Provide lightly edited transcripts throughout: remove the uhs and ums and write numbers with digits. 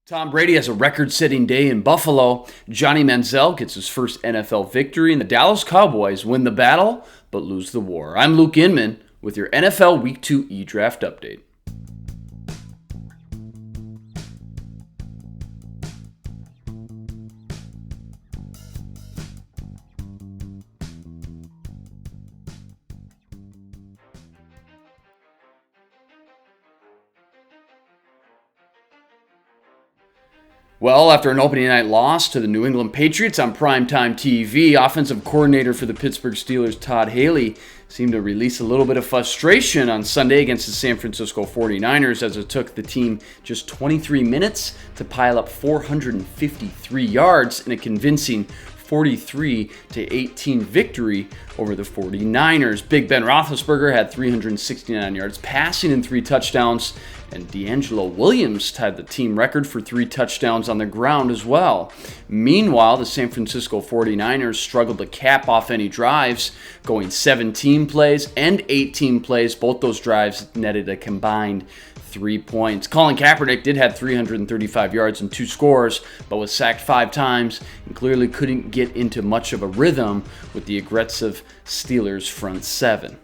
Tom Brady has a record-setting day in Buffalo. Johnny Manziel gets his first NFL victory, and the Dallas Cowboys win the battle but lose the war. I'm Luke Inman with your NFL Week 2 eDraft update. Well, after an opening night loss to the New England Patriots on primetime TV, offensive coordinator for the Pittsburgh Steelers, Todd Haley, seemed to release a little bit of frustration on Sunday against the San Francisco 49ers as it took the team just 23 minutes to pile up 453 yards in a convincing 43-18 victory over the 49ers. Big Ben Roethlisberger had 369 yards passing and 3 touchdowns, and D'Angelo Williams tied the team record for 3 touchdowns on the ground as well. Meanwhile, the San Francisco 49ers struggled to cap off any drives, going 17 plays and 18 plays. Both those drives netted a combined 3 points. Colin Kaepernick did have 335 yards and 2 scores, but was sacked 5 times and clearly couldn't get into much of a rhythm with the aggressive Steelers front 7.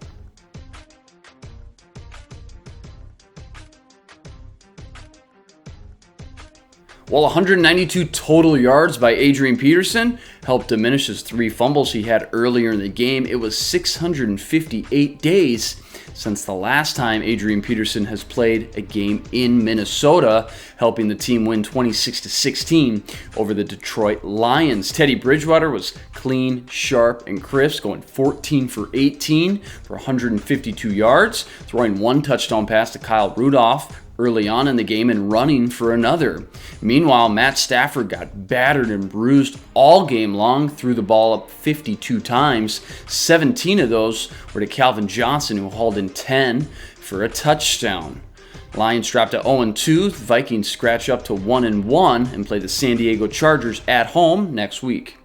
While 192 total yards by Adrian Peterson helped diminish his 3 fumbles he had earlier in the game, it was 658 days since the last time Adrian Peterson has played a game in Minnesota, helping the team win 26-16 over the Detroit Lions. Teddy Bridgewater was clean, sharp, and crisp, going 14 for 18 for 152 yards, throwing 1 touchdown pass to Kyle Rudolph early on in the game and running for another. Meanwhile, Matt Stafford got battered and bruised all game long, threw the ball up 52 times. 17 of those were to Calvin Johnson, who hauled in 10 for a touchdown. Lions dropped to 0-2. The Vikings scratch up to 1-1 and play the San Diego Chargers at home next week.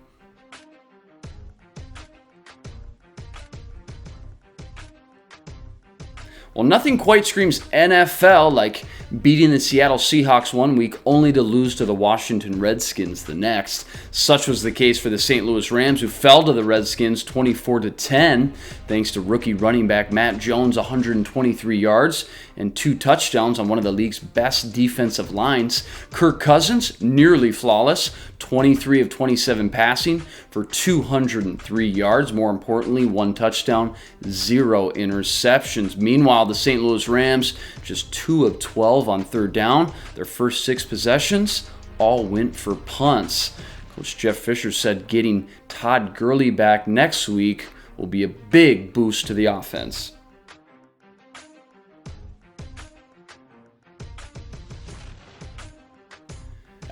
Well, nothing quite screams NFL like beating the Seattle Seahawks one week only to lose to the Washington Redskins the next. Such was the case for the St. Louis Rams, who fell to the Redskins 24-10 thanks to rookie running back Matt Jones' 123 yards and 2 touchdowns on one of the league's best defensive lines. Kirk Cousins, nearly flawless, 23 of 27 passing for 203 yards. More importantly, 1 touchdown, 0 interceptions. Meanwhile, the St. Louis Rams, just 2 of 12 on third down. Their first 6 possessions all went for punts. Coach Jeff Fisher said getting Todd Gurley back next week will be a big boost to the offense.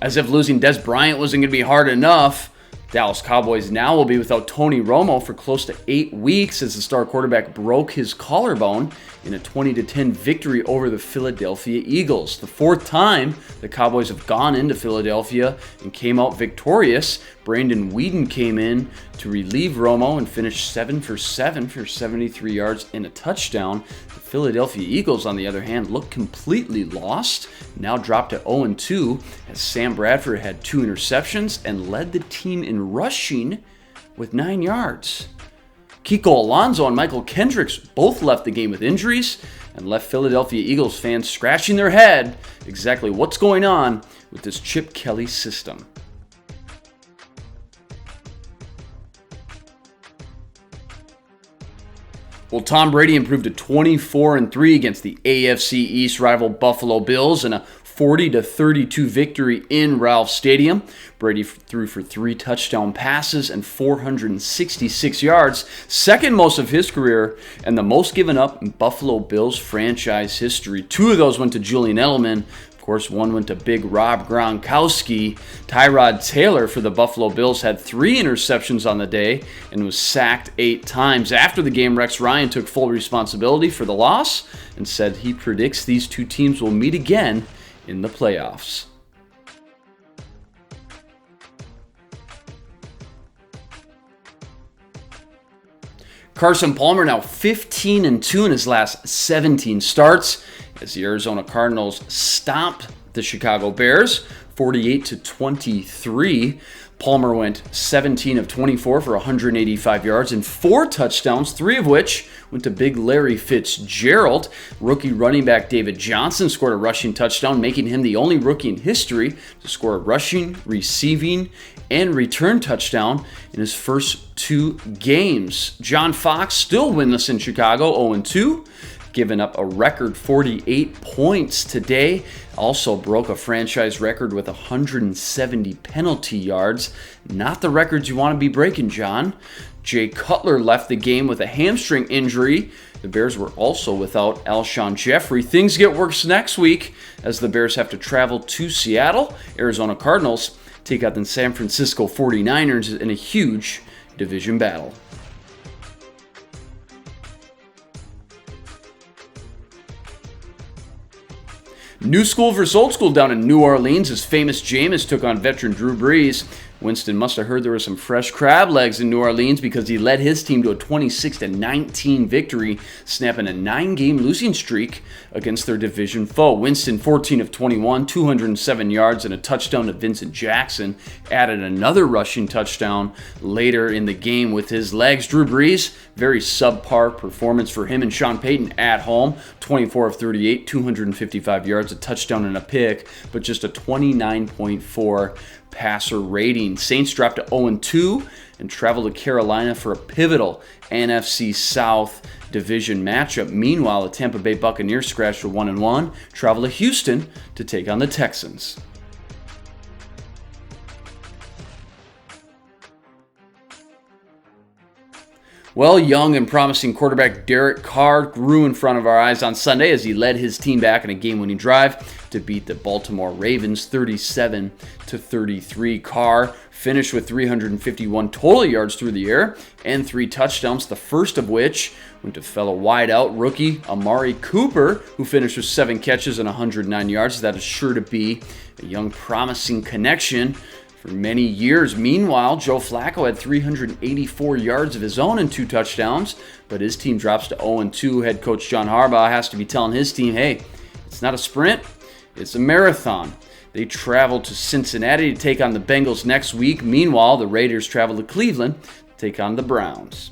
As if losing Dez Bryant wasn't going to be hard enough, Dallas Cowboys now will be without Tony Romo for close to 8 weeks as the star quarterback broke his collarbone in a 20-10 victory over the Philadelphia Eagles. The 4th time the Cowboys have gone into Philadelphia and came out victorious. Brandon Weeden came in to relieve Romo and finished 7 for 7 for 73 yards and a touchdown. The Philadelphia Eagles, on the other hand, look completely lost, now dropped to 0-2 as Sam Bradford had 2 interceptions and led the team in rushing with 9 yards. Kiko Alonso and Michael Kendricks both left the game with injuries and left Philadelphia Eagles fans scratching their head exactly what's going on with this Chip Kelly system. Well, Tom Brady improved to 24-3 against the AFC East rival Buffalo Bills in a 40-32 victory in Ralph Stadium. Brady threw for 3 touchdown passes and 466 yards, second most of his career and the most given up in Buffalo Bills franchise history. 2 of those went to Julian Edelman. Of course, 1 went to Big Rob Gronkowski. Tyrod Taylor for the Buffalo Bills had 3 interceptions on the day and was sacked 8 times. After the game, Rex Ryan took full responsibility for the loss and said he predicts these 2 teams will meet again in the playoffs. Carson Palmer now 15-2 in his last 17 starts as the Arizona Cardinals stomped The Chicago Bears, 48-23. Palmer went 17 of 24 for 185 yards and 4 touchdowns, 3 of which went to big Larry Fitzgerald. Rookie running back David Johnson scored a rushing touchdown, making him the only rookie in history to score a rushing, receiving, and return touchdown in his first 2 games. John Fox, still winless in Chicago, 0-2. Giving up a record 48 points today. Also broke a franchise record with 170 penalty yards. Not the records you want to be breaking, John. Jay Cutler left the game with a hamstring injury. The Bears were also without Alshon Jeffrey. Things get worse next week as the Bears have to travel to Seattle. Arizona Cardinals take out the San Francisco 49ers in a huge division battle. New school versus old school down in New Orleans as famous Jameis took on veteran Drew Brees. Winston must have heard there were some fresh crab legs in New Orleans because he led his team to a 26-19 victory, snapping a 9-game losing streak against their division foe. Winston, 14 of 21, 207 yards and a touchdown to Vincent Jackson, added another rushing touchdown later in the game with his legs. Drew Brees, very subpar performance for him and Sean Payton at home, 24 of 38, 255 yards, a touchdown and a pick, but just a 29.4 passer rating. Saints dropped to 0-2 and traveled to Carolina for a pivotal NFC South division matchup. Meanwhile, the Tampa Bay Buccaneers scratched to 1-1, traveled to Houston to take on the Texans. Well, young and promising quarterback Derek Carr grew in front of our eyes on Sunday as he led his team back in a game-winning drive to beat the Baltimore Ravens 37-33. Carr finished with 351 total yards through the air and 3 touchdowns, the first of which went to fellow wideout rookie Amari Cooper, who finished with 7 catches and 109 yards. That is sure to be a young, promising connection for many years. Meanwhile, Joe Flacco had 384 yards of his own and 2 touchdowns, but his team drops to 0-2. Head coach John Harbaugh has to be telling his team, hey, it's not a sprint, it's a marathon. They travel to Cincinnati to take on the Bengals next week. Meanwhile, the Raiders travel to Cleveland to take on the Browns.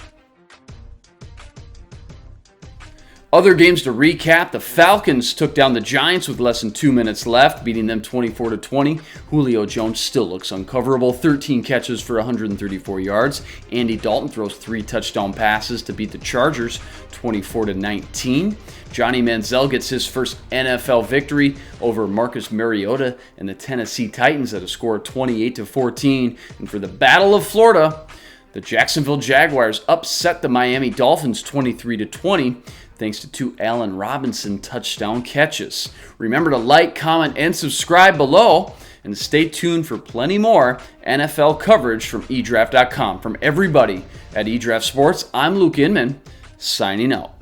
Other games to recap, the Falcons took down the Giants with less than 2 minutes left, beating them 24-20. Julio Jones still looks uncoverable, 13 catches for 134 yards. Andy Dalton throws 3 touchdown passes to beat the Chargers 24-19. Johnny Manziel gets his first NFL victory over Marcus Mariota and the Tennessee Titans at a score of 28-14. And for the Battle of Florida, the Jacksonville Jaguars upset the Miami Dolphins 23-20. Thanks to 2 Allen Robinson touchdown catches. Remember to like, comment, and subscribe below, and stay tuned for plenty more NFL coverage from eDraft.com. From everybody at eDraft Sports, I'm Luke Inman, signing out.